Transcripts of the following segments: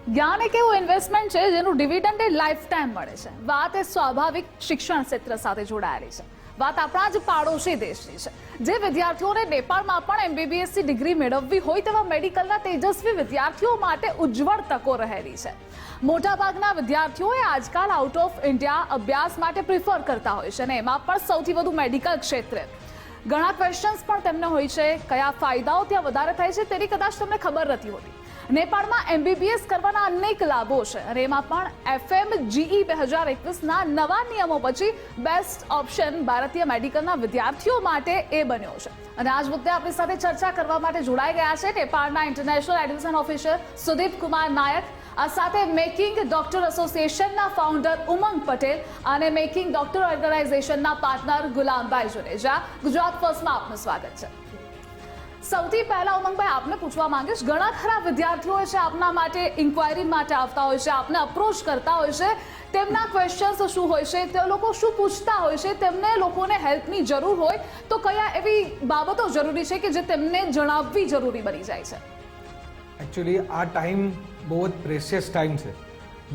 જ્ઞાન એક એવું ઇન્વેસ્ટમેન્ટ છે જેનું ડિવિડન્ડ એ લાઈફ ટાઈમ મળે છે. વાત એ સ્વાભાવિક શિક્ષણ ક્ષેત્ર સાથે જોડાયેલી છે. વાત આપણા જ પાડોશી દેશની છે. જે વિદ્યાર્થીઓને નેપાળમાં પણ MBBS ડિગ્રી મેળવવી હોય તેવા મેડિકલના તેજસ્વી વિદ્યાર્થીઓ માટે ઉજ્જવળ તકો રહેલી છે. મોટાભાગના વિદ્યાર્થીઓએ આજકાલ આઉટ ઓફ ઇન્ડિયા અભ્યાસ માટે પ્રિફર કરતા હોય છે અને એમાં પણ સૌથી વધુ મેડિકલ ક્ષેત્રે. ઘણા ક્વેશ્ચન્સ પણ તેમને હોય છે. કયા ફાયદાઓ ત્યાં વધારે થાય છે તેની કદાચ તમને ખબર નથી હોતી. નેપાળમાં MBBS કરવાના અનેક લાભો છે અને એમાં પણ FMGE 2021ના નવા નિયમો પછી બેસ્ટ ઓપ્શન ભારતીય મેડિકલના વિદ્યાર્થીઓ માટે એ બન્યો છે. અને આજ મુદ્દે આપણી સાથે ચર્ચા કરવા માટે જોડાઈ ગયા છે નેપાળના international admission officer Sudeep Kumar Nayak, આ સાથે મેકિંગ ડોક્ટર એસોસિએશનના ફાઉન્ડર ઉમંગ પટેલ અને મેકિંગ ડોક્ટર ઓર્ગેનાઇઝેશનના પાર્ટનર ગુલામભાઈ જુનેજા. ગુજરાત ફર્સ્ટમાં આપનું સ્વાગત છે. સૌથી પહેલા ઉમંગભાઈ આપને પૂછવા માંગીશ, ઘણા ખરા વિદ્યાર્થીઓ છે આપના માટે ઇન્ક્વાયરી માટે આવતા હોય છે, આપને અપ્રોચ કરતા હોય છે. તેમના ક્વેશ્ચન્સ શું હોય છે, તે લોકો શું પૂછતા હોય છે, તેમને લોકોને હેલ્પની જરૂર હોય તો કયા એવી બાબતો જરૂરી છે કે જે તેમને જણાવવી જરૂરી બની જાય છે? એકચ્યુઅલી આ ટાઈમ બહુ જ પ્રેશિયસ ટાઈમ છે.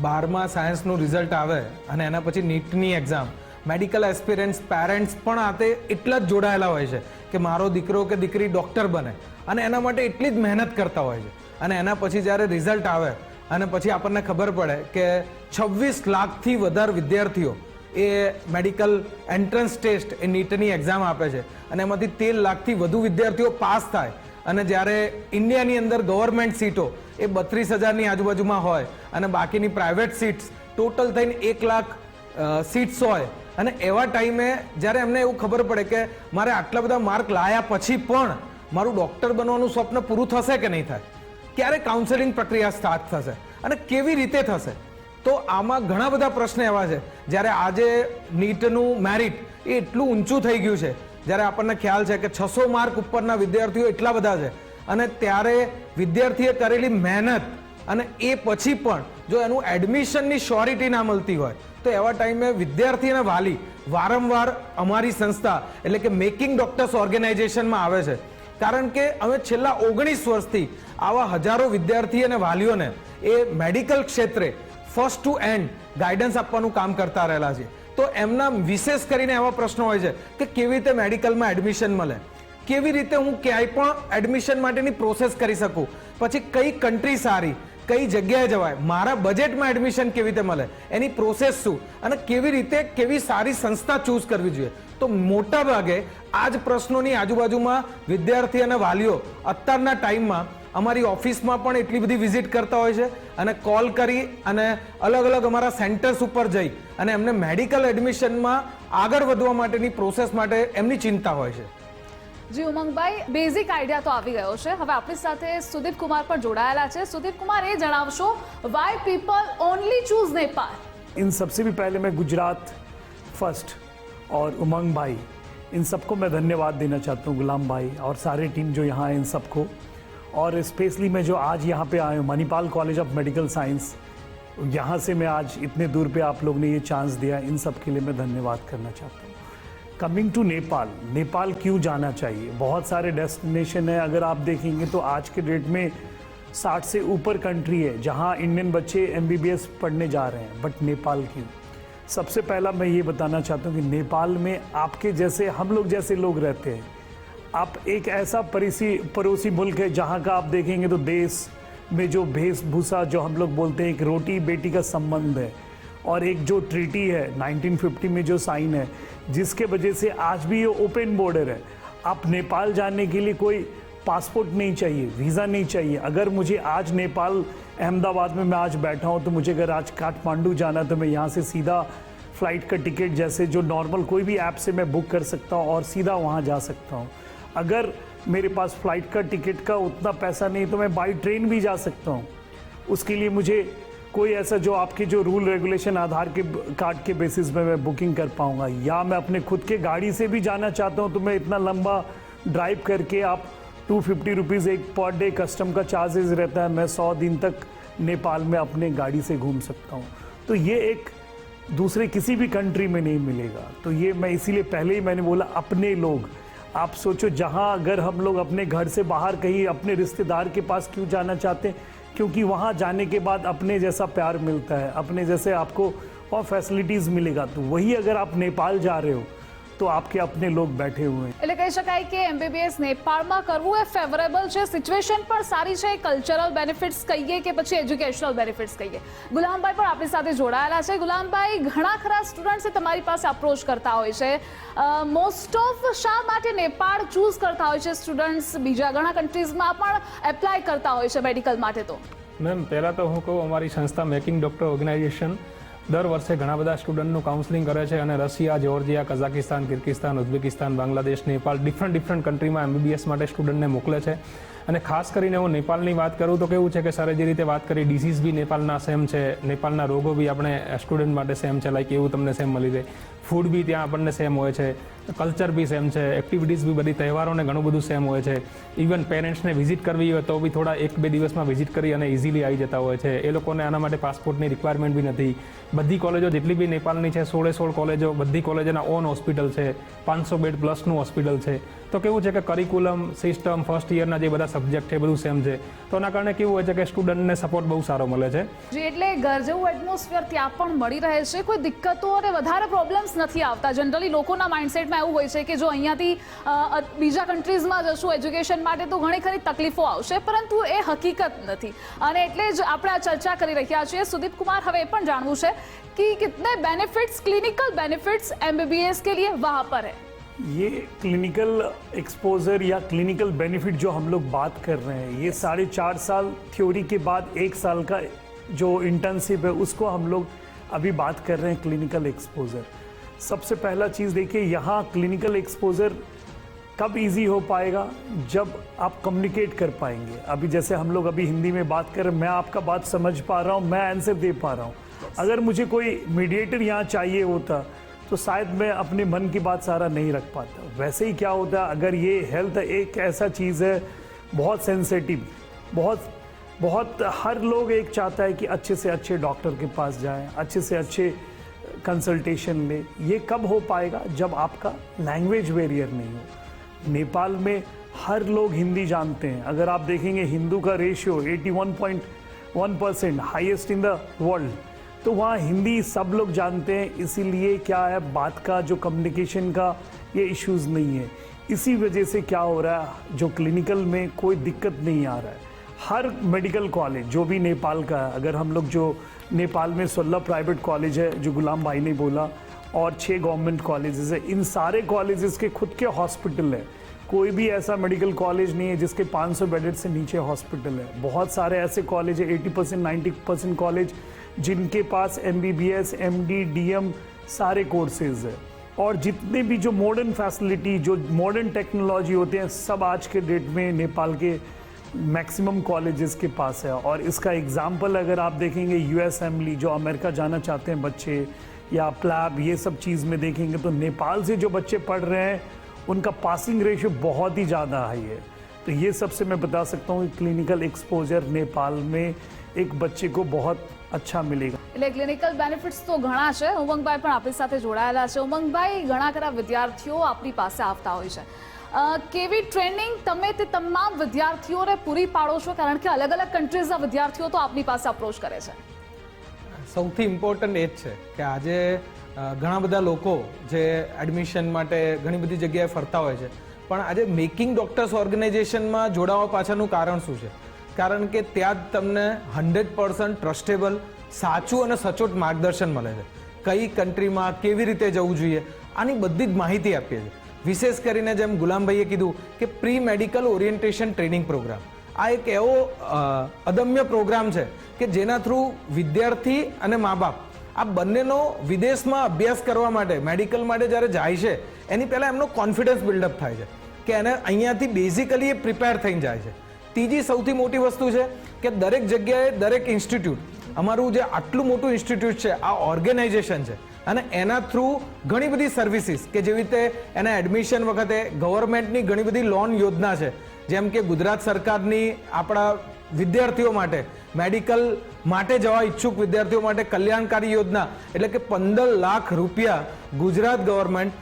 12મા સાયન્સનું રિઝલ્ટ આવે અને એના પછી નીટની એક્ઝામ. મેડિકલ એસ્પિરન્ટ્સ પેરેન્ટ્સ પણ આતે એટલા જ જોડાયેલા હોય છે કે મારો દીકરો કે દીકરી ડૉક્ટર બને અને એના માટે એટલી જ મહેનત કરતા હોય છે. અને એના પછી જ્યારે રિઝલ્ટ આવે અને પછી આપણને ખબર પડે કે 26 લાખથી વધારે વિદ્યાર્થીઓ એ મેડિકલ એન્ટ્રન્સ ટેસ્ટ એ નીટની એક્ઝામ આપે છે અને એમાંથી 13 લાખથી વધુ વિદ્યાર્થીઓ પાસ થાય અને જ્યારે ઇન્ડિયાની અંદર ગવર્મેન્ટ સીટો એ 32,000ની આજુબાજુમાં હોય અને બાકીની પ્રાઇવેટ સીટ્સ ટોટલ થઈને 1 લાખ સીટ્સ હોય અને એવા ટાઈમે જ્યારે એમને એવું ખબર પડે કે મારે આટલા બધા માર્ક લાયા પછી પણ મારું ડૉક્ટર બનવાનું સ્વપ્ન પૂરું થશે કે નહીં થાય, ક્યારે કાઉન્સેલિંગ પ્રક્રિયા સ્ટાર્ટ થશે અને કેવી રીતે થશે, તો આમાં ઘણા બધા પ્રશ્ન એવા છે. જ્યારે આજે નીટનું મેરિટ એ એટલું ઊંચું થઈ ગયું છે, જ્યારે આપણને ખ્યાલ છે કે 600 માર્ક ઉપરના વિદ્યાર્થીઓ એટલા બધા છે અને ત્યારે વિદ્યાર્થીએ કરેલી મહેનત અને એ પછી પણ જો એનું એડમિશનની શ્યોરિટી ના મળતી હોય તો એવા ટાઈમે વિદ્યાર્થી અને વાલી વારંવાર અમારી સંસ્થા એટલે કે મેકિંગ ડોક્ટર્સ ઓર્ગેનાઇઝેશનમાં આવે છે. કારણ કે અમે છેલ્લા 19 વર્ષથી આવા હજારો વિદ્યાર્થી અને વાલીઓને એ મેડિકલ ક્ષેત્રે ફર્સ્ટ ટુ એન્ડ ગાઈડન્સ આપવાનું કામ કરતા રહેલા છે. તો એમના વિશેષ કરીને એવા પ્રશ્નો હોય છે કે કેવી રીતે મેડિકલમાં એડમિશન મળે, કેવી રીતે હું ક્યાંય પણ એડમિશન માટેની પ્રોસેસ કરી શકું, પછી કઈ કન્ટ્રી સારી, કઈ જગ્યાએ જવાય, મારા બજેટમાં એડમિશન કેવી રીતે મળે, એની પ્રોસેસ શું અને કેવી રીતે કેવી સારી સંસ્થા ચૂઝ કરવી જોઈએ. તો મોટા ભાગે આ જ પ્રશ્નોની આજુબાજુમાં વિદ્યાર્થી અને વાલીઓ અત્યારના ટાઈમમાં અમારી ઓફિસમાં પણ એટલી બધી વિઝિટ કરતા હોય છે અને કોલ કરી અને અલગ અલગ અમારા સેન્ટર્સ ઉપર જઈ અને એમને મેડિકલ એડમિશનમાં આગળ વધવા માટેની પ્રોસેસ માટે એમની ચિંતા હોય છે. જી ઉમંગભાઈ, બેઝિક આઈડિયા તો આવી ગયો છે. હવે આપણી સાથે સુદીપ કુમાર પણ જોડાયેલા છે. સુદીપ કુમાર, એ જણાવશો why people only choose Nepal? इन सबसे भी पहले मैं गुजरात फर्स्ट और उमंग भाई, इन सबको मैं धन्यवाद देना चाहता हूँ, गुलाम भाई और सारे टीम जो यहाँ है इन सबको. और स्पेशली मैं जो आज यहाँ पे आया हूँ Manipal college of medical science, यहाँ से मैं आज इतने दूर पे आप लोग ने ये चांस दिया, इन सब के लिए मैं धन्यवाद करना चाहता हूँ. कमिंग टू नेपाल, नेपाल क्यों जाना चाहिए? बहुत सारे डेस्टिनेशन है. अगर आप देखेंगे तो आज के डेट में 60 से ऊपर कंट्री है जहाँ इंडियन बच्चे MBBS पढ़ने जा रहे हैं, बट नेपाल क्यों? सबसे पहला मैं ये बताना चाहता हूँ कि नेपाल में आपके जैसे हम लोग जैसे लोग रहते हैं. आप एक ऐसा पड़ोसी मुल्क है जहाँ का आप देखेंगे तो देश में जो वेशभूषा जो हम लोग बोलते हैं एक रोटी बेटी का संबंध है और एक जो ट्रीटी है 1950 में जो साइन है जिसके वजह से आज भी ये ओपन बॉर्डर है. आप नेपाल जाने के लिए कोई पासपोर्ट नहीं चाहिए, वीज़ा नहीं चाहिए. अगर मुझे आज नेपाल अहमदाबाद में मैं आज बैठा हूँ तो मुझे अगर आज काठमांडू जाना तो मैं यहाँ से सीधा फ़्लाइट का टिकट जैसे जो नॉर्मल कोई भी ऐप से मैं बुक कर सकता हूँ और सीधा वहाँ जा सकता हूँ. अगर मेरे पास फ़्लाइट का टिकट का उतना पैसा नहीं तो मैं बाई ट्रेन भी जा सकता हूँ. उसके लिए मुझे कोई ऐसा जो आपके जो रूल रेगुलेशन आधार के कार्ड के बेसिस पे मैं बुकिंग कर पाऊँगा, या मैं अपने खुद के गाड़ी से भी जाना चाहता हूँ तो मैं इतना लंबा ड्राइव करके आप 250 रुपीज़ एक पर डे कस्टम का चार्जेस रहता है, मैं 100 दिन तक नेपाल में अपने गाड़ी से घूम सकता हूँ. तो ये एक दूसरे किसी भी कंट्री में नहीं मिलेगा. तो ये मैं इसीलिए पहले ही मैंने बोला अपने लोग आप सोचो, जहाँ अगर हम लोग अपने घर से बाहर कहीं अपने रिश्तेदार के पास क्यों जाना चाहते हैं, क्योंकि वहाँ जाने के बाद अपने जैसा प्यार मिलता है, अपने जैसे आपको और फैसिलिटीज़ मिलेगा। तो वही अगर आप नेपाल जा रहे हो तो आपके अपने लोग बैठे हुए हैं। એટલે કહી શકાય કે MBBS નેપાળમાં કરવું એ ફેવરેબલ છે, સિચ્યુએશન પણ સારી છે, કલ્ચરલ બેનિફિટ્સ કહીએ કે પછી એજ્યુકેશનલ બેનિફિટ્સ કહીએ. ગુલામભાઈ પણ આપણી સાથે જોડાયેલા છે. ગુલામભાઈ, ઘણા ખરા સ્ટુડન્ટ્સ તમારી પાસે અપ્રોચ કરતા હોય છે, મોસ્ટ ઓફ શા માટે નેપાળ ચૂઝ કરતા હોય છે સ્ટુડન્ટ્સ? બીજા ઘણા કન્ટ્રીઝમાં પણ એપ્લાય કરતા હોય છે મેડિકલ માટે. તો મેમ, પહેલાં તો હું કહું, અમારી સંસ્થા મેકિંગ ડૉક્ટર ઓર્ગેનાઇઝેશન દર વર્ષે ઘણા બધા સ્ટુડન્ટનું કાઉન્સલિંગ કરે છે અને Russia, Georgia, Kazakhstan, Kyrgyzstan, Uzbekistan, Bangladesh, Nepal, different કન્ટ્રીમાં MBBS માટે સ્ટુડન્ટને મોકલે છે. અને ખાસ કરીને હું નેપાળની વાત કરું તો કેવું છે કે સરે જે રીતે વાત કરી, ડિસીઝ બી નેપાળના સેમ છે, નેપાળના રોગો બી આપણે સ્ટુડન્ટ માટે સેમ છે, લાઈક એવું તમને સેમ મળી રહે. ફૂડ બી ત્યાં આપણને સેમ હોય છે, કલ્ચર બી સેમ છે, એક્ટિવિટીઝ બી બધી તહેવારોને ઘણું બધું સેમ હોય છે. ઇવન પેરેન્ટ્સને વિઝિટ કરવી હોય તો બી થોડા 1-2 દિવસમાં વિઝિટ કરી અને ઇઝીલી આવી જતા હોય છે. એ લોકોને આના માટે પાસપોર્ટની રિક્વાયરમેન્ટ બી નથી. બધી કોલેજો જેટલી બી નેપાળની છે, 16 કોલેજો, બધી કોલેજોના ઓન હોસ્પિટલ છે, 500 બેડ પ્લસનું હોસ્પિટલ છે. તો કેવું છે કે કરિક્યુલમ, સિસ્ટમ, ફર્સ્ટ યરના જે બધા સબ્જેક્ટ છે બધું સેમ છે. તો એના કારણે કેવું હોય છે કે સ્ટુડન્ટને સપોર્ટ બહુ સારો મળે છે. જી, એટલે ઘર જેવું એટમોસ્ફિયર ત્યાં પણ મળી રહે છે, કોઈ દિક્કતો અને વધારે પ્રોબ્લેમ્સ નથી આવતા. જનરલી લોકોના માઇન્ડસેટમાં એવું હોય છે કે જો અહીંયાથી બીજા કન્ટ્રીઝમાં જશું એજ્યુકેશન માટે તો ઘણી ખરી તકલીફો આવશે, પરંતુ એ હકીકત નથી. અને એટલે જ આપણે આ ચર્ચા કરી રહ્યા છીએ. સુદીપ કુમાર, હવે એ પણ જાણવું છે कि कितने बेनिफिट्स, क्लिनिकल बेनिफिट्स MBBS के लिए वहाँ पर है? ये क्लिनिकल एक्सपोजर या क्लिनिकल बेनिफिट जो हम लोग बात कर रहे हैं, ये 4.5 साल थ्योरी के बाद 1 साल का जो इंटर्नशिप है उसको हम लोग अभी बात कर रहे हैं क्लिनिकल एक्सपोजर. सबसे पहला चीज़ देखिए, यहाँ क्लिनिकल एक्सपोजर कब इजी हो पाएगा? जब आप कम्युनिकेट कर पाएंगे. अभी जैसे हम लोग अभी हिंदी में बात कर रहे हैं, मैं आपका बात समझ पा रहा हूँ, मैं आंसर दे पा रहा हूँ. अगर मुझे कोई मीडिएटर यहाँ चाहिए होता तो शायद मैं अपने मन की बात सारा नहीं रख पाता. वैसे ही क्या होता है, अगर ये हेल्थ एक ऐसा चीज़ है बहुत सेंसिटिव, बहुत हर लोग एक चाहता है कि अच्छे से अच्छे डॉक्टर के पास जाएं, अच्छे से अच्छे कंसल्टेशन लें. ये कब हो पाएगा? जब आपका लैंग्वेज बैरियर नहीं हो. नेपाल में हर लोग हिंदी जानते हैं. अगर आप देखेंगे हिंदू का ratio 81.1%, highest in the world. तो वहाँ हिंदी सब लोग जानते हैं. इसीलिए क्या है, बात का जो कम्युनिकेशन का ये इश्यूज़ नहीं है. इसी वजह से क्या हो रहा है, जो क्लिनिकल में कोई दिक्कत नहीं आ रहा है. हर मेडिकल कॉलेज जो भी नेपाल का है, अगर हम लोग जो नेपाल में 16 प्राइवेट कॉलेज है जो गुलाम भाई ने बोला, और 6 गवर्नमेंट कॉलेजेस है, इन सारे कॉलेजेस के खुद के हॉस्पिटल है. कोई भी ऐसा मेडिकल कॉलेज नहीं है जिसके 500 बेडेड से नीचे हॉस्पिटल है. बहुत सारे ऐसे कॉलेज है, 80% 90% कॉलेज जिनके पास MBBS, MD, DM सारे कोर्सेज है. और जितने भी जो मॉडर्न फैसिलिटी, जो मॉडर्न टेक्नोलॉजी होते हैं, सब आज के डेट में नेपाल के मैक्सिमम कॉलेजेस के पास है. और इसका एग्जाम्पल अगर आप देखेंगे USMLE, जो अमेरिका जाना चाहते हैं बच्चे, या प्लैब, ये सब चीज़ में देखेंगे तो नेपाल से जो बच्चे पढ़ रहे हैं उनका पासिंग रेशियो बहुत ही ज़्यादा हाई है. तो ये सबसे मैं बता सकता हूँ कि क्लिनिकल एक्सपोजर नेपाल में एक बच्चे को बहुत अच्छा मिलेगा. એટલે ક્લિનિકલ બેનિફિટ્સ તો ઘણા છે. ઉમંગભાઈ પણ આપણી સાથે જોડાયેલા છે. ઉમંગભાઈ, ઘણા ખરા વિદ્યાર્થીઓ આપણી પાસે આવતા હોય છે. કેવી ટ્રેનિંગ તમે તે તમામ વિદ્યાર્થીઓને પૂરી પાડો છો? કારણ કે અલગ અલગ કન્ટ્રીઝના વિદ્યાર્થીઓ તો આપણી પાસે અપ્રોચ કરે છે. સૌથી ઇમ્પોર્ટન્ટ એ જ છે કે આજે ઘણા બધા લોકો જે એડમિશન માટે ઘણી બધી જગ્યાએ ફરતા હોય છે, પણ આજે મેકિંગ ડોક્ટર્સ ઓર્ગેનાઇઝેશનમાં જોડાવા પાછળનું કારણ શું છે? કારણ કે ત્યાં જ તમને 100% ટ્રસ્ટેબલ, સાચું અને સચોટ માર્ગદર્શન મળે છે. કઈ કન્ટ્રીમાં કેવી રીતે જવું જોઈએ આની બધી જ માહિતી આપીએ છીએ. વિશેષ કરીને જેમ ગુલામભાઈએ કીધું કે pre medical orientation training program, આ એક એવો અદમ્ય પ્રોગ્રામ છે કે જેના થ્રુ વિદ્યાર્થી અને મા બાપ આ બંનેનો વિદેશમાં અભ્યાસ કરવા માટે, મેડિકલ માટે જ્યારે જાય છે એની પહેલાં એમનો કોન્ફિડન્સ બિલ્ડઅપ થાય છે કે એને અહીંયાથી બેઝિકલી એ પ્રિપેર થઈને જાય છે. ત્રીજી સૌથી મોટી વસ્તુ છે કે દરેક જગ્યાએ, દરેક ઇન્સ્ટિટ્યૂટ, અમારું જે આટલું મોટું ઇન્સ્ટિટ્યૂટ છે, આ ઓર્ગેનાઇઝેશન છે, અને એના થ્રુ ઘણી બધી સર્વિસીસ કે જેવી રીતે એના એડમિશન વખતે ગવર્મેન્ટની ઘણી બધી લોન યોજના છે, જેમ કે ગુજરાત સરકારની આપણા વિદ્યાર્થીઓ માટે, મેડિકલ માટે જવા ઈચ્છુક વિદ્યાર્થીઓ માટે કલ્યાણકારી યોજના એટલે કે 15 લાખ રૂપિયા ગુજરાત ગવર્મેન્ટ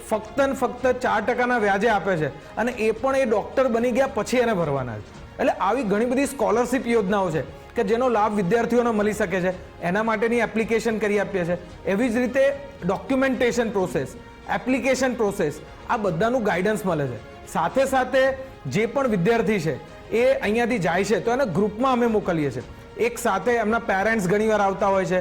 ફક્ત ને ફક્ત 4% વ્યાજે આપે છે, અને એ પણ એ ડોક્ટર બની ગયા પછી એને ભરવાના છે. એટલે આવી ઘણી બધી સ્કોલરશિપ યોજનાઓ છે કે જેનો લાભ વિદ્યાર્થીઓને મળી શકે છે. એના માટેની એપ્લિકેશન કરી આપીએ છીએ. એવી જ રીતે ડોક્યુમેન્ટેશન પ્રોસેસ, એપ્લિકેશન પ્રોસેસ, આ બધાનું ગાઈડન્સ મળે છે. સાથે સાથે જે પણ વિદ્યાર્થી છે એ અહીંયાથી જાય છે તો એને ગ્રુપમાં અમે મોકલીએ છીએ. એક સાથે એમના પેરેન્ટ્સ ઘણીવાર આવતા હોય છે,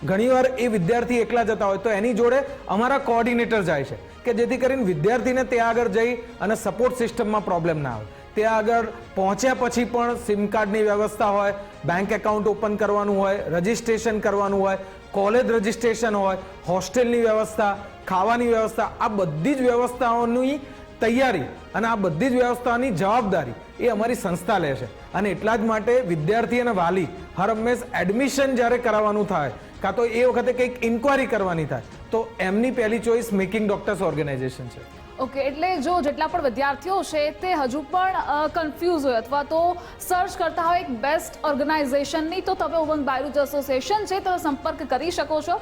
ઘણીવાર એ વિદ્યાર્થી એકલા જતા હોય તો એની જોડે અમારા કોઓર્ડિનેટર જાય છે કે જેથી કરીને વિદ્યાર્થીને ત્યાં આગળ જઈ અને સપોર્ટ સિસ્ટમમાં પ્રોબ્લેમ ના આવે. ત્યાં આગળ પહોંચ્યા પછી પણ સિમ કાર્ડની વ્યવસ્થા હોય, બેંક એકાઉન્ટ ઓપન કરવાનું હોય, રજિસ્ટ્રેશન કરવાનું હોય, કોલેજ રજિસ્ટ્રેશન હોય, હોસ્ટેલની વ્યવસ્થા, ખાવાની વ્યવસ્થા, આ બધી જ વ્યવસ્થાઓની તૈયારી અને આ બધી જ વ્યવસ્થાની જવાબદારી એ અમારી સંસ્થા લે છે. અને એટલા જ માટે વિદ્યાર્થી અને વાલી હર હંમેશ એડમિશન જ્યારે કરાવવાનું થાય કાં તો એ વખતે કંઈક ઇન્ક્વાયરી કરવાની થાય તો એમની પહેલી ચોઈસ મેકિંગ ડોક્ટર્સ ઓર્ગેનાઇઝેશન છે. ઓકે, એટલે જો જેટલા પણ વિદ્યાર્થીઓ છે તે હજુ પણ કન્ફ્યુઝ હોય અથવા તો સર્ચ કરતા હોય એક બેસ્ટ ઓર્ગેનાઇઝેશનની, તો તમે ઉમંગ બાયરુચ એસોસિએશન છે તો સંપર્ક કરી શકો છો.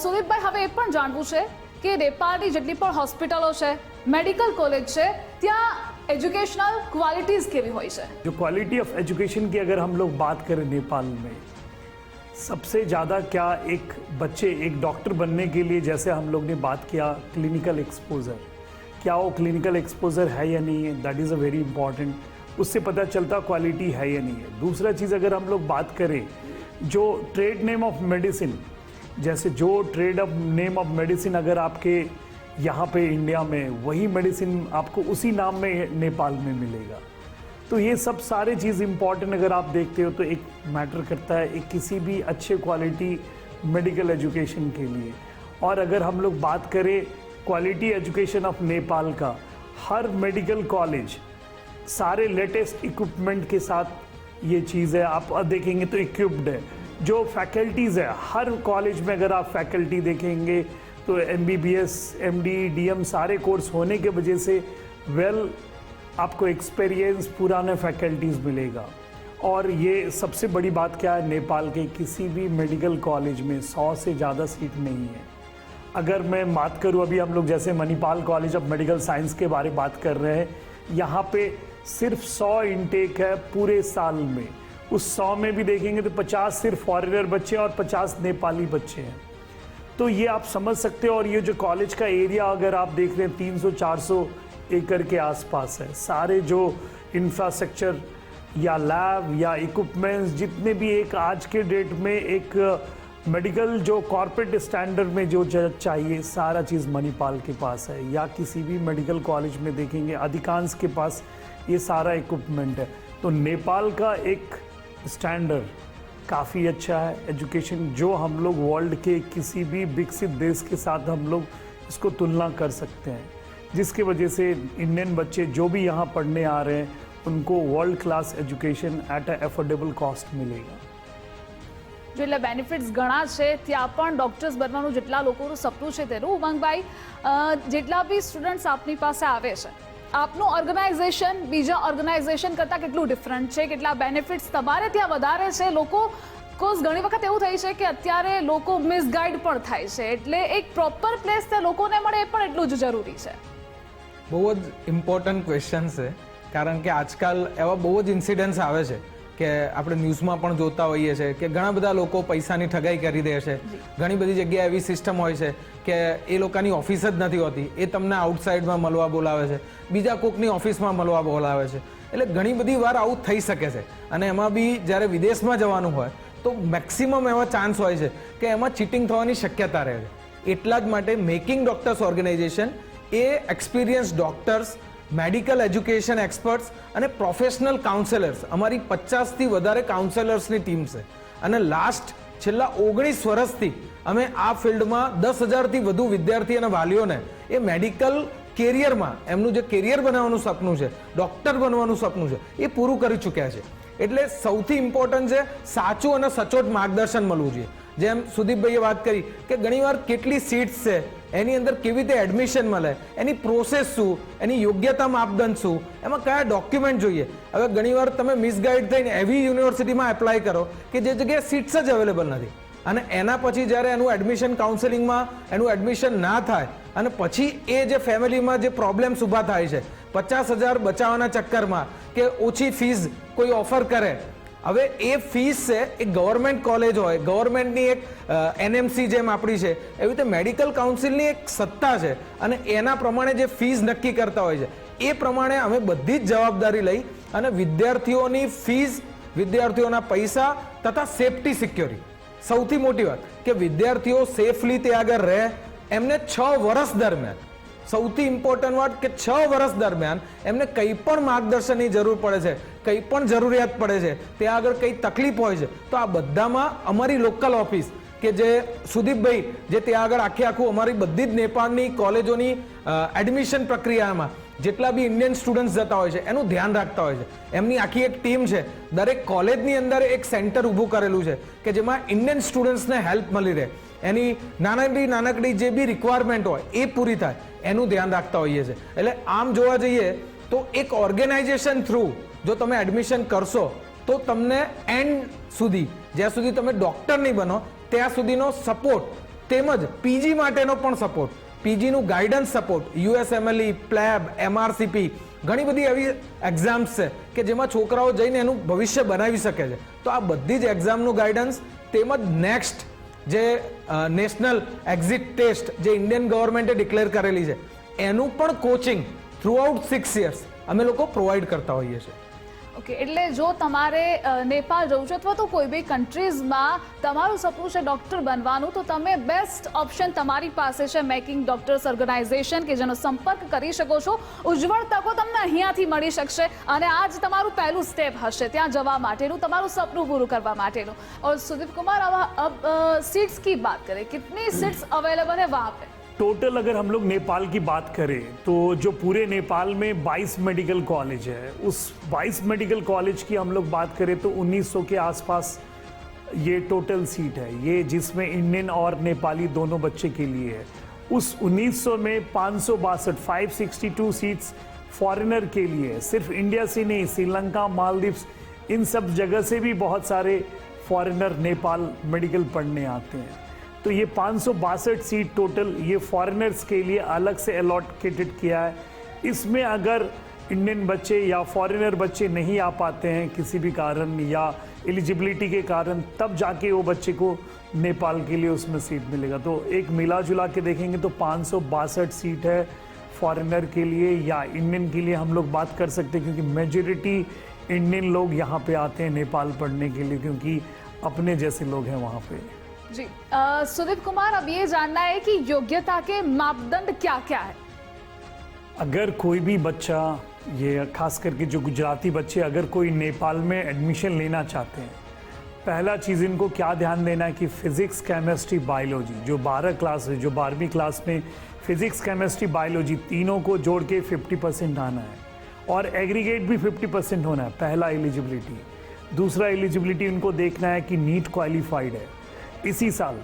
સુદીપભાઈ, હવે એ પણ જાણવું છે कि नेपाल जितनी पण हॉस्पिटलों है, मेडिकल कॉलेज है, ત્યાં एजुकेशनल क्वालिटीज केवी होई है? जो क्वालिटी ऑफ एजुकेशन की अगर हम लोग बात करें नेपाल में, सबसे ज़्यादा क्या एक बच्चे एक डॉक्टर बनने के लिए, जैसे हम लोग ने बात किया क्लिनिकल एक्सपोजर, क्या वो क्लिनिकल एक्सपोजर है या नहीं है, that is a very important. उससे पता चलता क्वालिटी है या नहीं है. दूसरा चीज़ अगर हम लोग बात करें जो ट्रेड नेम ऑफ मेडिसिन, जैसे जो trade off name of medicine अगर आपके यहाँ पे इंडिया में, वही मेडिसिन आपको उसी नाम में नेपाल में मिलेगा. तो ये सब सारे चीज़ इम्पॉर्टेंट अगर आप देखते हो तो एक मैटर करता है एक किसी भी अच्छे क्वालिटी मेडिकल एजुकेशन के लिए. और अगर हम लोग बात करें क्वालिटी एजुकेशन ऑफ नेपाल का, हर मेडिकल कॉलेज सारे लेटेस्ट इक्विपमेंट के साथ ये चीज़ है. आप देखेंगे तो इक्विप्ड है. जो फैकल्टीज़ है हर कॉलेज में, अगर आप फैकल्टी देखेंगे तो MBBS, MD, DM सारे कोर्स होने के वजह से आपको एक्सपीरियंस पुराने फैकल्टीज़ मिलेगा. और ये सबसे बड़ी बात क्या है, नेपाल के किसी भी मेडिकल कॉलेज में 100 से ज़्यादा सीट नहीं है. अगर मैं बात करूँ, अभी हम लोग जैसे Manipal college of medical science के बारे में बात कर रहे हैं, यहाँ पे सिर्फ 100 इनटेक है पूरे साल में. उस 100 में भी देखेंगे तो 50 सिर्फ फॉरेनर बच्चे और 50 नेपाली बच्चे हैं. तो ये आप समझ सकते हो. और ये जो कॉलेज का एरिया अगर आप देख रहे हैं 300-400 एकड़ के आसपास है. सारे जो इंफ्रास्ट्रक्चर या लैब या इक्विपमेंट्स जितने भी एक आज के डेट में एक मेडिकल जो कॉर्पोरेट स्टैंडर्ड में जो चाहिए, सारा चीज़ मणिपाल के पास है. या किसी भी मेडिकल कॉलेज में देखेंगे अधिकांश के पास ये सारा इक्विपमेंट है. तो नेपाल का एक स्टैंडर्ड काफ़ी अच्छा है एजुकेशन, जो हम लोग वर्ल्ड के किसी भी विकसित देश के साथ हम लोग इसको तुलना कर सकते हैं. जिसकी वजह से इंडियन बच्चे जो भी यहाँ पढ़ने आ रहे हैं उनको world class education at a affordable cost मिलेगा. जो એટલે બેનિફિટ્સ ઘણા છે, ત્યાં પણ ડોક્ટર્સ બનવાનું જેટલા લોકોનું સપનું છે તેનું, ઉમંગભાઈ, જેટલા બી સ્ટુડન્ટ્સ આપની પાસે આવે છે, આપનું ઓર્ગેનાઇઝેશન બીજા ઓર્ગેનાઇઝેશન કરતાં કેટલું ડિફરન્ટ છે, કેટલા બેનિફિટ્સ તમારે ત્યાં વધારે છે? લોકો કોઝ ઘણી વખત એવું થાય છે કે અત્યારે લોકો મિસગાઈડ પણ થાય છે, એટલે એક પ્રોપર પ્લેસ ત્યાં લોકોને મળે એ પણ એટલું જ જરૂરી છે. બહુ જ ઇમ્પોર્ટન્ટ ક્વેશ્ચન છે, કારણ કે આજકાલ એવા બહુ જ ઇન્સિડન્ટ્સ આવે છે કે આપણે ન્યૂઝમાં પણ જોતા હોઈએ છીએ કે ઘણા બધા લોકો પૈસાની ઠગાઈ કરી દે છે. ઘણી બધી જગ્યાએ એવી સિસ્ટમ હોય છે કે એ લોકોની ઓફિસ જ નથી હોતી, એ તમને આઉટસાઇડમાં મળવા બોલાવે છે, બીજા કોકની ઓફિસમાં મળવા બોલાવે છે. એટલે ઘણી બધી વાર આવું થઈ શકે છે. અને એમાં બી જ્યારે વિદેશમાં જવાનું હોય તો મેક્સિમમ એવા ચાન્સ હોય છે કે એમાં ચીટિંગ થવાની શક્યતા રહે છે. એટલા જ માટે મેકિંગ ડોક્ટર્સ ઓર્ગેનાઇઝેશન એ experience doctors, medical education experts અને પ્રોફેશનલ કાઉન્સેલર્સ, અમારી 50થી વધારે કાઉન્સેલર્સની ટીમ છે. અને છેલ્લા 19 વર્ષથી અમે આ ફિલ્ડમાં 10,000થી વધુ વિદ્યાર્થી અને વાલીઓને એ મેડિકલ કેરિયરમાં એમનું જે કેરિયર બનાવવાનું સપનું છે, ડૉક્ટર બનવાનું સપનું છે, એ પૂરું કરી ચૂક્યા છે. એટલે સૌથી ઇમ્પોર્ટન્ટ છે સાચું અને સચોટ માર્ગદર્શન મળવું જોઈએ. જેમ સુદીપભાઈએ વાત કરી કે ઘણીવાર કેટલી સીટ્સ છે, એની અંદર કેવી રીતે એડમિશન મળે, એની પ્રોસેસ શું, એની યોગ્યતા માપદંડ શું, એમાં કયા ડોક્યુમેન્ટ જોઈએ. હવે ઘણીવાર તમે મિસગાઈડ થઈને એવી યુનિવર્સિટીમાં એપ્લાય કરો કે જે જગ્યાએ સીટ્સ જ અવેલેબલ નથી, અને એના પછી જ્યારે એનું એડમિશન કાઉન્સેલિંગમાં એનું એડમિશન ના થાય અને પછી એ જે ફેમિલીમાં જે પ્રોબ્લેમ્સ ઊભા થાય છે 50,000 બચાવવાના ચક્કરમાં કે ઓછી ફીસ કોઈ ઓફર કરે. હવે એ ફીસ છે એ ગવર્મેન્ટ કોલેજ હોય, ગવર્મેન્ટની એક એનએમસી જેમ આપણી છે એવી રીતે મેડિકલ કાઉન્સિલની એક સત્તા છે અને એના પ્રમાણે જે ફીસ નક્કી કરતા હોય છે એ પ્રમાણે અમે બધી જ જવાબદારી લઈ અને વિદ્યાર્થીઓની ફીસ, વિદ્યાર્થીઓના પૈસા તથા સેફટી સિક્યોરિટી, સૌથી મોટી વાત કે વિદ્યાર્થીઓ સેફલી ત્યાં આગળ રહે. એમને 6 વર્ષ દરમિયાન, સૌથી ઇમ્પોર્ટન્ટ વાત કે 6 વર્ષ દરમિયાન એમને કંઈ પણ માર્ગદર્શનની જરૂર પડે છે, કંઈ પણ જરૂરિયાત પડે છે, ત્યાં આગળ કંઈ તકલીફ હોય છે, તો આ બધામાં અમારી લોકલ ઓફિસ કે જે સુદીપભાઈ જે ત્યાં આગળ આખું અમારી બધી જ નેપાળની કોલેજોની એડમિશન પ્રક્રિયામાં જેટલા બી ઇન્ડિયન સ્ટુડન્ટ્સ જતા હોય છે એનું ધ્યાન રાખતા હોય છે. એમની આખી એક ટીમ છે. દરેક કોલેજની અંદર એક સેન્ટર ઊભું કરેલું છે કે જેમાં ઇન્ડિયન સ્ટુડન્ટ્સને હેલ્પ મળી રહે, એની નાનકડી જે બી રિક્વાયરમેન્ટ હોય એ પૂરી થાય એનું ધ્યાન રાખતા હોઈએ છીએ. એટલે આમ જોવા જઈએ તો એક ઓર્ગેનાઇઝેશન થ્રુ જો તમે એડમિશન કરશો તો તમને એન્ડ સુધી, જ્યાં સુધી તમે ડોક્ટર નહીં બનો ત્યાં સુધીનો સપોર્ટ, તેમજ પીજી માટેનો પણ સપોર્ટ, પીજીનું ગાઈડન્સ સપોર્ટ, યુએસએમએલઈ, પ્લેબ, એમઆરસીપી, ઘણી બધી એવી એક્ઝામ્સ છે કે જેમાં છોકરાઓ જઈને એનું ભવિષ્ય બનાવી શકે છે. તો આ બધી જ એક્ઝામનું ગાઈડન્સ તેમજ નેક્સ્ટ જે નેશનલ એક્ઝિટ ટેસ્ટ જે ઇન્ડિયન ગવર્મેન્ટે ડિક્લેર કરેલી છે એનું પણ કોચિંગ થ્રુઆઉટ 6 years અમે લોકો પ્રોવાઈડ કરતા હોઈએ છીએ. ઓકે, એટલે જો તમારે નેપાળ જવું છે અથવા તો કોઈ બી કન્ટ્રીઝમાં તમારું સપનું છે ડૉક્ટર બનવાનું, તો તમે બેસ્ટ ઓપ્શન તમારી પાસે છે મેકિંગ ડૉક્ટર્સ ઓર્ગેનાઇઝેશન કે જેનો સંપર્ક કરી શકો છો. ઉજ્જવળ તકો તમને અહીંયાથી મળી શકશે અને આ જ તમારું પહેલું સ્ટેપ હશે ત્યાં જવા માટેનું, તમારું સપનું પૂરું કરવા માટેનું. और सुदीप कुमार, अब सीट्स की बात करें, कितनी सीट्स अवेलेबल है वहाँ पे? टोटल अगर हम लोग नेपाल की बात करें तो जो पूरे नेपाल में 22 मेडिकल कॉलेज है, उस 22 मेडिकल कॉलेज की हम लोग बात करें तो 1900 के आसपास ये टोटल सीट है, ये जिसमें इंडियन और नेपाली दोनों बच्चे के लिए है. उस 1900 में 562 सीट्स फॉरेनर के लिए है. सिर्फ इंडिया से नहीं, श्रीलंका, मालदीव्स, इन सब जगह से भी बहुत सारे फॉरेनर नेपाल मेडिकल पढ़ने आते हैं. तो ये 562 सीट टोटल ये फॉरेनर्स के लिए अलग से अलॉकेटेड किया है. इसमें अगर इंडियन बच्चे या फॉरेनर बच्चे नहीं आ पाते हैं किसी भी कारण या एलिजिबिलिटी के कारण, तब जाके वो बच्चे को नेपाल के लिए उसमें सीट मिलेगा. तो एक मिला जुला के देखेंगे तो 562 सीट है फॉरेनर के लिए या इंडियन के लिए हम लोग बात कर सकते हैं, क्योंकि मेजॉरिटी इंडियन लोग यहाँ पे आते हैं नेपाल पढ़ने के लिए, क्योंकि अपने जैसे लोग हैं वहाँ पे. जी, सुदीप कुमार, अब ये जानना है कि योग्यता के मापदंड क्या क्या है? अगर कोई भी बच्चा, ये खास करके जो गुजराती बच्चे अगर कोई नेपाल में एडमिशन लेना चाहते हैं, पहला चीज़ इनको क्या ध्यान देना है कि फिज़िक्स, केमिस्ट्री, बायोलॉजी, जो 12वीं क्लास में फिज़िक्स, केमिस्ट्री, बायोलॉजी तीनों को जोड़ के 50% आना है और एग्रीगेट भी 50% होना है. पहला एलिजिबिलिटी. दूसरा एलिजिबिलिटी इनको देखना है कि नीट क्वालिफाइड है इसी साल.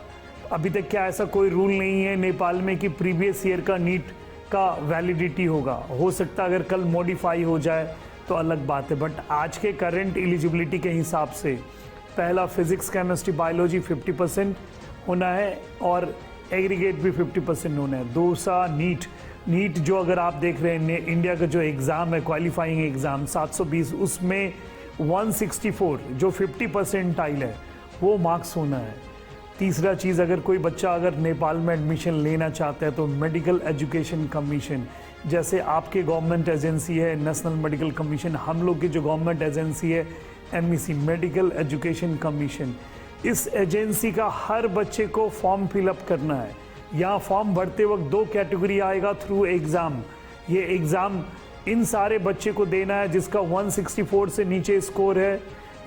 अभी तक क्या ऐसा कोई रूल नहीं है नेपाल में कि प्रीवियस ईयर का नीट का वैलिडिटी होगा. हो सकता अगर कल मॉडिफाई हो जाए तो अलग बात है, बट आज के करंट एलिजिबिलिटी के हिसाब से पहला फिजिक्स, केमिस्ट्री, बायोलॉजी 50% होना है और एग्रीगेट भी 50% होना है. दूसरा नीट जो अगर आप देख रहे हैं इंडिया का जो एग्ज़ाम है, क्वालिफाइंग एग्ज़ाम 720, उसमें 164 जो 50% है वो मार्क्स होना है. तीसरा चीज़, अगर कोई बच्चा अगर नेपाल में एडमिशन लेना चाहता है तो मेडिकल एजुकेशन कमीशन, जैसे आपके गवर्नमेंट एजेंसी है नेशनल मेडिकल कमीशन, हम लोग की जो गवर्नमेंट एजेंसी है MEC, मेडिकल एजुकेशन कमीशन, इस एजेंसी का हर बच्चे को फॉर्म फिलअप करना है. यहाँ फॉर्म भरते वक्त 2 कैटेगरी आएगा थ्रू एग्ज़ाम. ये एग्ज़ाम इन सारे बच्चे को देना है जिसका 164 से नीचे स्कोर है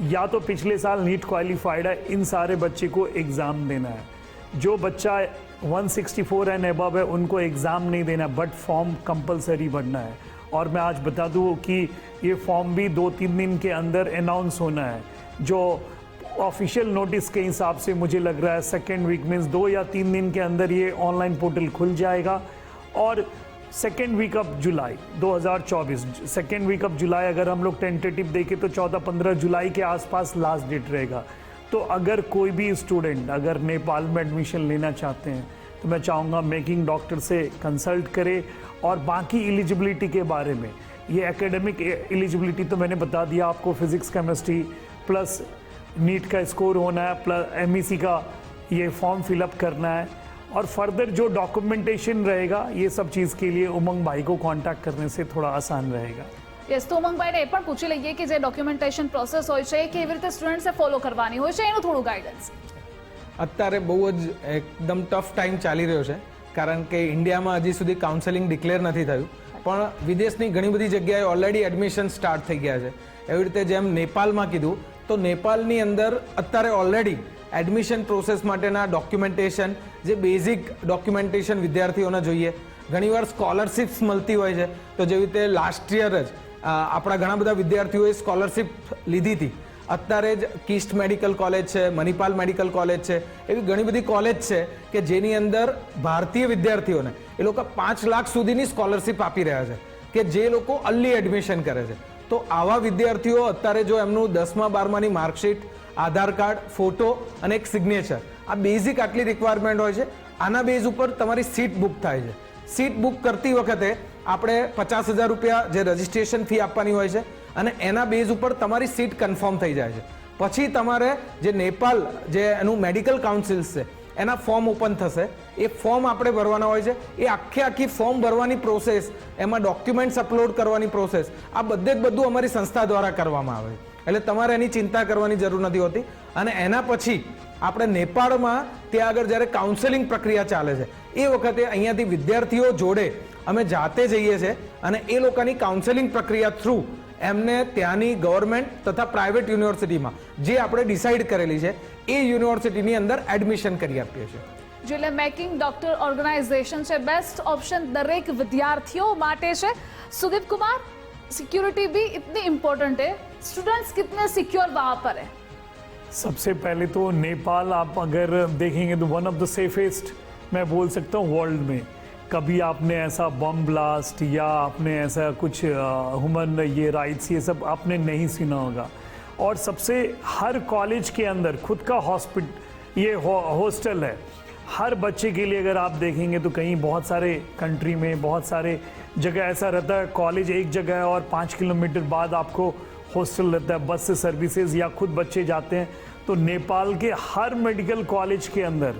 या तो पिछले साल नीट क्वालिफाइड है. इन सारे बच्चे को एग्ज़ाम देना है. जो बच्चा 164 एंड अबव है उनको एग्ज़ाम नहीं देना, बट फॉर्म कंपलसरी भरना है. और मैं आज बता दूं कि ये फॉर्म भी 2-3 दिन के अंदर अनाउंस होना है। जो ऑफिशियल नोटिस के हिसाब से मुझे लग रहा है सेकेंड वीक मीन्स 2 या 3 दिन के अंदर ये ऑनलाइन पोर्टल खुल जाएगा। और second week of July 2024, second week of July अगर हम लोग टेंटेटिव देखें तो 14-15 जुलाई के आसपास लास्ट डेट रहेगा। तो अगर कोई भी स्टूडेंट अगर नेपाल में एडमिशन लेना चाहते हैं तो मैं चाहूँगा मेकिंग डॉक्टर से कंसल्ट करें। और बाकी एलिजिबिलिटी के बारे में, ये एकेडमिक एलिजिबिलिटी तो मैंने बता दिया आपको, फिजिक्स केमिस्ट्री प्लस नीट का स्कोर होना है, प्लस MEC का ये फॉर्म फिलअप करना है। और फर्दर जो डॉक्यूमेंटेशन रहेगा ये सब चीज़ के लिए उमंग भाई को कांटेक्ट करने से थोड़ा आसान रहेगा। યસ, તો ઉમંગભાઈને એ પણ પૂછી લઈએ કે જે ડોક્યુમેન્ટેશન પ્રોસેસ હોય છે એ કેવી રીતે સ્ટુડન્ટ્સે ફોલો કરવાની હોય છે, એનું થોડું ગાઈડન્સ. અત્યારે બહુ જ એકદમ ટફ ટાઈમ ચાલી રહ્યો છે, કારણ કે ઇન્ડિયામાં હજી સુધી કાઉન્સેલિંગ ડિક્લેર નથી થયું, પણ વિદેશની ઘણી બધી જગ્યાએ ઓલરેડી એડમિશન સ્ટાર્ટ થઈ ગયા છે. એવી રીતે જેમ નેપાળમાં કીધું, તો નેપાળની અંદર અત્યારે ઓલરેડી એડમિશન પ્રોસેસ માટેના ડોક્યુમેન્ટેશન, જે બેઝિક ડોક્યુમેન્ટેશન વિદ્યાર્થીઓને જોઈએ, ઘણીવાર સ્કોલરશિપ્સ મળતી હોય છે. તો જેવી રીતે લાસ્ટ યર જ આપણા ઘણા બધા વિદ્યાર્થીઓએ સ્કોલરશિપ લીધી હતી. અત્યારે જ કિસ્ટ મેડિકલ કોલેજ છે, મણિપાલ મેડિકલ કોલેજ છે, એવી ઘણી બધી કોલેજ છે કે જેની અંદર ભારતીય વિદ્યાર્થીઓને એ લોકો 5 લાખ સુધીની સ્કોલરશિપ આપી રહ્યા છે કે જે લોકો અર્લી એડમિશન કરે છે. તો આવા વિદ્યાર્થીઓ અત્યારે જો એમનું 10મા 12માની માર્કશીટ, આધાર કાર્ડ, ફોટો અને એક સિગ્નેચર, આ બેઝિક આટલી રિક્વાયરમેન્ટ હોય છે. આના બેઝ ઉપર તમારી સીટ બુક થાય છે. સીટ બુક કરતી વખતે આપણે 50,000 રૂપિયા જે રજિસ્ટ્રેશન ફી આપવાની હોય છે અને એના બેઝ ઉપર તમારી સીટ કન્ફર્મ થઈ જાય છે. પછી તમારે જે નેપાલ જે એનું મેડિકલ કાઉન્સિલ્સ છે એના ફોર્મ ઓપન થશે. એ ફોર્મ આપણે ભરવાના હોય છે. એ આખી ફોર્મ ભરવાની પ્રોસેસ, એમાં ડોક્યુમેન્ટ્સ અપલોડ કરવાની પ્રોસેસ, આ બધું અમારી સંસ્થા દ્વારા કરવામાં આવે છે. એટલે તમારે એની ચિંતા કરવાની જરૂર નથી હોતી. અને એના પછી આપણે નેપાળમાં ત્યાં આગળ જ્યારે કાઉન્સેલિંગ પ્રક્રિયા ચાલે છે એ વખતે અહીંયાથી વિદ્યાર્થીઓ જોડે અમે જાતે જઈએ છીએ અને એ લોકોની કાઉન્સેલિંગ પ્રક્રિયા થ્રુ એમને ત્યાંની ગવર્મેન્ટ તથા પ્રાઇવેટ યુનિવર્સિટીમાં જે આપણે ડિસાઇડ કરેલી છે એ યુનિવર્સિટીની અંદર એડમિશન કરી આપીએ છીએ. એટલે મેકિંગ ડોક્ટર ઓર્ગેનાઇઝેશન છે બેસ્ટ ઓપ્શન દરેક વિદ્યાર્થીઓ માટે છે. सुदीप कुमार, सिक्योरिटी भी इतनी इम्पोर्टेंट है, स्टूडेंट्स कितने सिक्योर वहाँ पर है? सबसे पहले तो नेपाल आप अगर देखेंगे तो वन ऑफ द सेफेस्ट मैं बोल सकता हूँ वर्ल्ड में. कभी आपने ऐसा बम ब्लास्ट या आपने ऐसा कुछ ह्यूमन ये राइट्स ये सब आपने नहीं सुना होगा. और सबसे हर कॉलेज के अंदर खुद का हॉस्पिटल ये हॉस्टल है हर बच्चे के लिए. अगर आप देखेंगे तो कहीं बहुत सारे कंट्री में बहुत सारे जगह ऐसा रहता है, कॉलेज एक जगह है और 5 किलोमीटर बाद आपको हॉस्टल रहता है, बस से सर्विसेज या खुद बच्चे जाते हैं. तो नेपाल के हर मेडिकल कॉलेज के अंदर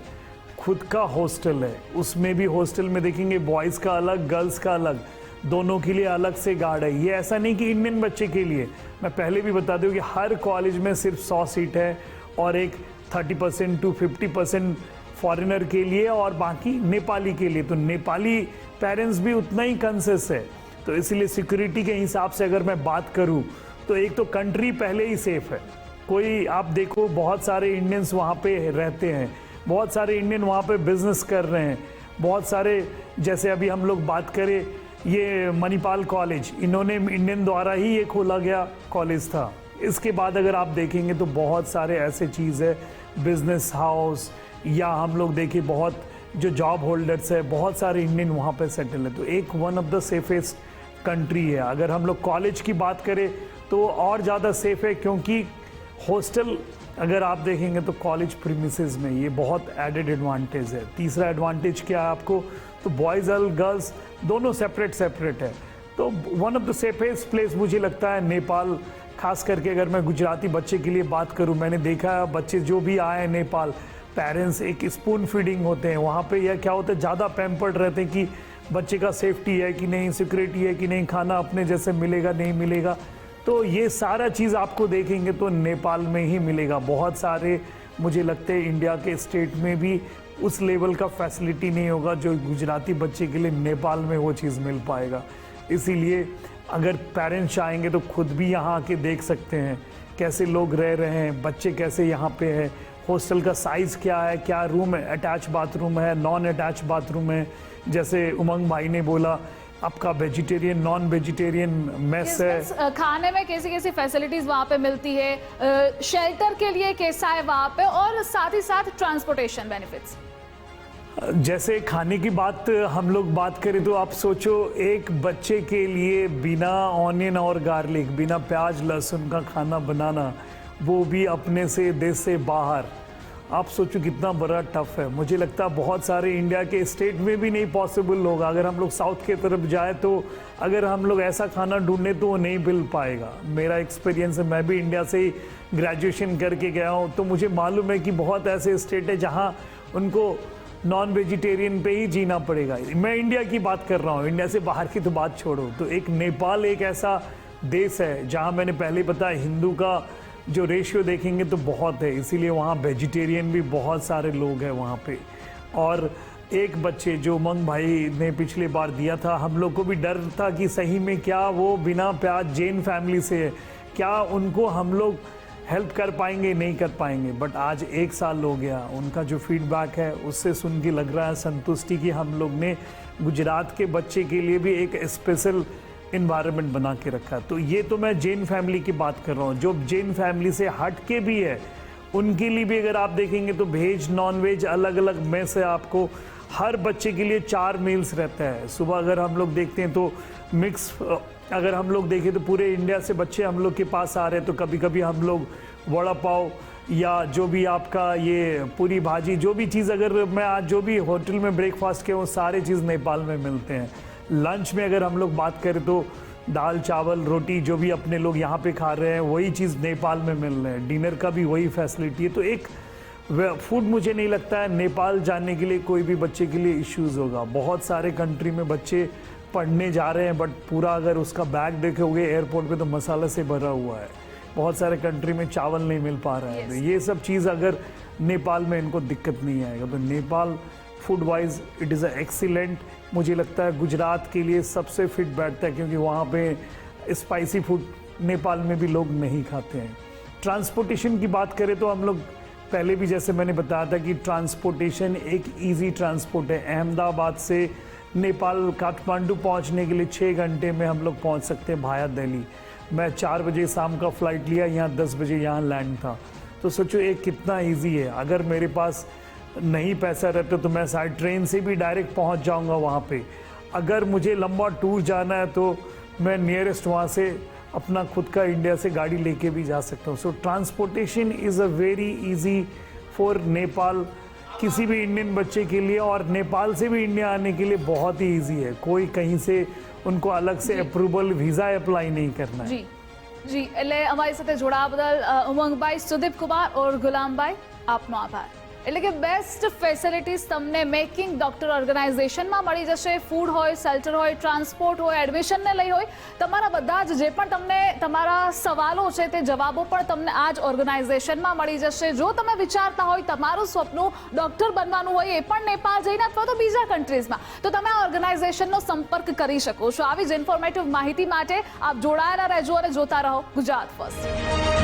खुद का हॉस्टल है. उसमें भी हॉस्टल में देखेंगे बॉयज़ का अलग, गर्ल्स का अलग, दोनों के लिए अलग से गार्ड है. ये ऐसा नहीं कि इंडियन बच्चे के लिए, मैं पहले भी बता दूं कि हर कॉलेज में सिर्फ 100 सीट है और एक 30% to 50% फॉरेनर के लिए और बाकी नेपाली के लिए. तो नेपाली पेरेंट्स भी उतना ही कंसेस है. तो इसलिए सिक्योरिटी के हिसाब से अगर मैं बात करूं तो एक तो कंट्री पहले ही सेफ है. कोई आप देखो बहुत सारे इंडियंस वहाँ पे रहते हैं, बहुत सारे इंडियन वहाँ पे बिजनेस कर रहे हैं, बहुत सारे जैसे अभी हम लोग बात करें ये मणिपाल कॉलेज, इन्होंने इंडियन द्वारा ही ये खोला गया कॉलेज था. इसके बाद अगर आप देखेंगे तो बहुत सारे ऐसे चीज़ है, बिजनेस हाउस या हम लोग देखिए बहुत जो जॉब होल्डर्स है, बहुत सारे इंडियन वहाँ पे सेटल है. तो एक one of the safest country है. अगर हम लोग कॉलेज की बात करें तो और ज़्यादा सेफ है, क्योंकि हॉस्टल अगर आप देखेंगे तो कॉलेज प्रीमिसेस में ये बहुत एडेड एडवांटेज है. तीसरा एडवांटेज क्या है आपको, तो बॉयज़ और गर्ल्स दोनों सेपरेट है. तो one of the safest place मुझे लगता है नेपाल. खास करके अगर मैं गुजराती बच्चे के लिए बात करूं, मैंने देखा है बच्चे जो भी आए हैं नेपाल, पेरेंट्स एक स्पून फीडिंग होते हैं वहाँ पे. यह क्या होता है, ज़्यादा पैम्पर्ड रहते हैं कि बच्चे का सेफ्टी है कि नहीं, सिक्योरिटी है कि नहीं, खाना अपने जैसे मिलेगा नहीं मिलेगा. तो ये सारा चीज़ आपको देखेंगे तो नेपाल में ही मिलेगा. बहुत सारे मुझे लगता है इंडिया के स्टेट में भी उस लेवल का फैसिलिटी नहीं होगा जो गुजराती बच्चे के लिए नेपाल में वो चीज़ मिल पाएगा. इसीलिए अगर पेरेंट्स चाहेंगे तो खुद भी यहाँ आके देख सकते हैं कैसे लोग रह रहे हैं, बच्चे कैसे यहाँ पे हैं, हॉस्टल का साइज़ क्या है, क्या रूम है, अटैच बाथरूम है, नॉन अटैच बाथरूम है. जैसे उमंग भाई ने बोला आपका वेजिटेरियन नॉन वेजिटेरियन मेस है। खाने में कैसी कैसी फैसिलिटीज वहाँ पे मिलती है, शेल्टर के लिए कैसा है वहाँ पे, और साथ ही साथ ट्रांसपोर्टेशन बेनिफिट्स? जैसे खाने की बात हम लोग बात करें तो आप सोचो एक बच्चे के लिए बिना ऑनियन और गार्लिक, बिना प्याज लहसुन का खाना बनाना, वो भी अपने से देश से बाहर, आप सोचो कितना बड़ा टफ है। मुझे लगता है बहुत सारे इंडिया के स्टेट में भी नहीं पॉसिबल होगा। अगर हम लोग साउथ के तरफ जाए तो अगर हम लोग ऐसा खाना ढूंढे तो वो नहीं मिल पाएगा। मेरा एक्सपीरियंस है, मैं भी इंडिया से ही ग्रेजुएशन करके गया हूँ, तो मुझे मालूम है कि बहुत ऐसे स्टेट है जहाँ उनको नॉन वेजिटेरियन पे ही जीना पड़ेगा। मैं इंडिया की बात कर रहा हूँ, इंडिया से बाहर की तो बात छोड़ो। तो एक नेपाल एक ऐसा देश है जहाँ मैंने पहले बताया हिंदू का जो रेशियो देखेंगे तो बहुत है, इसीलिए वहाँ वेजिटेरियन भी बहुत सारे लोग हैं वहाँ पे। और एक बच्चे जो उमंग भाई ने पिछले बार दिया था, हम लोग को भी डर था कि सही में क्या वो बिना प्याज जैन फैमिली से है, क्या उनको हम लोग हेल्प कर पाएंगे, नहीं कर पाएंगे। बट आज 1 साल हो गया, उनका जो फीडबैक है उससे सुन के लग रहा है संतुष्टि की हम लोग ने गुजरात के बच्चे के लिए भी एक स्पेशल इन्वायरमेंट बना के रखा। तो ये तो मैं जैन फैमिली की बात कर रहा हूँ। जो जैन फैमिली से हट के भी है उनके लिए भी अगर आप देखेंगे तो वेज नॉन वेज अलग अलग मेस है। आपको हर बच्चे के लिए 4 मील्स रहता है। सुबह अगर हम लोग देखते हैं तो मिक्स, अगर हम लोग देखें तो पूरे इंडिया से बच्चे हम लोग के पास आ रहे हैं। तो कभी कभी हम लोग वड़ा पाव या जो भी आपका ये पूरी भाजी, जो भी चीज़ अगर मैं आज जो भी होटल में ब्रेकफास्ट के वो सारे चीज़ नेपाल में मिलते हैं। लंच में अगर हम लोग बात करें तो दाल चावल रोटी जो भी अपने लोग यहाँ पे खा रहे हैं वही चीज़ नेपाल में मिल रहे हैं। डिनर का भी वही फैसिलिटी है। तो एक फूड मुझे नहीं लगता है नेपाल जाने के लिए कोई भी बच्चे के लिए इश्यूज़ होगा। बहुत सारे कंट्री में बच्चे पढ़ने जा रहे हैं बट पूरा अगर उसका बैग देखोगे एयरपोर्ट पे तो मसाला से भरा हुआ है। बहुत सारे कंट्री में चावल नहीं मिल पा रहा है। तो ये सब चीज़ अगर नेपाल में इनको दिक्कत नहीं आएगा। तो Nepal food wise it is excellent. मुझे लगता है गुजरात के लिए सबसे फिट बैठता है क्योंकि वहाँ पे स्पाइसी फूड नेपाल में भी लोग नहीं खाते हैं। ट्रांसपोर्टेशन की बात करें तो हम लोग पहले भी जैसे मैंने बताया था कि ट्रांसपोर्टेशन एक इजी ट्रांसपोर्ट है। अहमदाबाद से नेपाल काठमांडू पहुंचने के लिए 6 घंटे में हम लोग पहुंच सकते हैं भाया दिल्ली। मैं 4 बजे शाम का फ़्लाइट लिया, यहाँ 10 बजे यहाँ लैंड था। तो सोचो एक कितना इजी है। अगर मेरे पास नहीं पैसा रहता तो मैं शायद ट्रेन से भी डायरेक्ट पहुंच जाऊंगा वहाँ पे। अगर मुझे लंबा टूर जाना है तो मैं नियरेस्ट वहाँ से अपना खुद का इंडिया से गाड़ी लेके भी जा सकता हूँ। So transportation is a very easy for Nepal, किसी भी इंडियन बच्चे के लिए। और नेपाल से भी इंडिया आने के लिए बहुत ही ईजी है। कोई कहीं से उनको अलग से अप्रूवल वीज़ा अप्लाई नहीं करना है। जी એટલે અમારી સાથે જોડાવા બદલ ઉમંગભાઈ, સુદીપ કુમાર और ગુલામભાઈ આપનો આભાર। એટલે કે બેસ્ટ ફેસિલિટીઝ તમને મેકિંગ ડોક્ટર ઓર્ગેનાઇઝેશનમાં મળી જશે। ફૂડ હોય, શેલ્ટર હોય, ટ્રાન્સપોર્ટ હોય, એડમિશનને લઈ હોય, તમારા બધા જ જે પણ તમને તમારા સવાલો છે તે જવાબો પણ તમને આ જ ઓર્ગેનાઇઝેશનમાં મળી જશે। જો તમે વિચારતા હોય તમારું સપનું ડોક્ટર બનવાનું હોય એ પણ નેપાળ જઈને અથવા તો બીજા કન્ટ્રીઝમાં, તો તમે આ ઓર્ગેનાઇઝેશનનો સંપર્ક કરી શકો છો। આવી જ ઇન્ફોર્મેટિવ માહિતી માટે આપ જોડાયેલા રહેજો અને જોતા રહો ગુજરાત ફર્સ્ટ।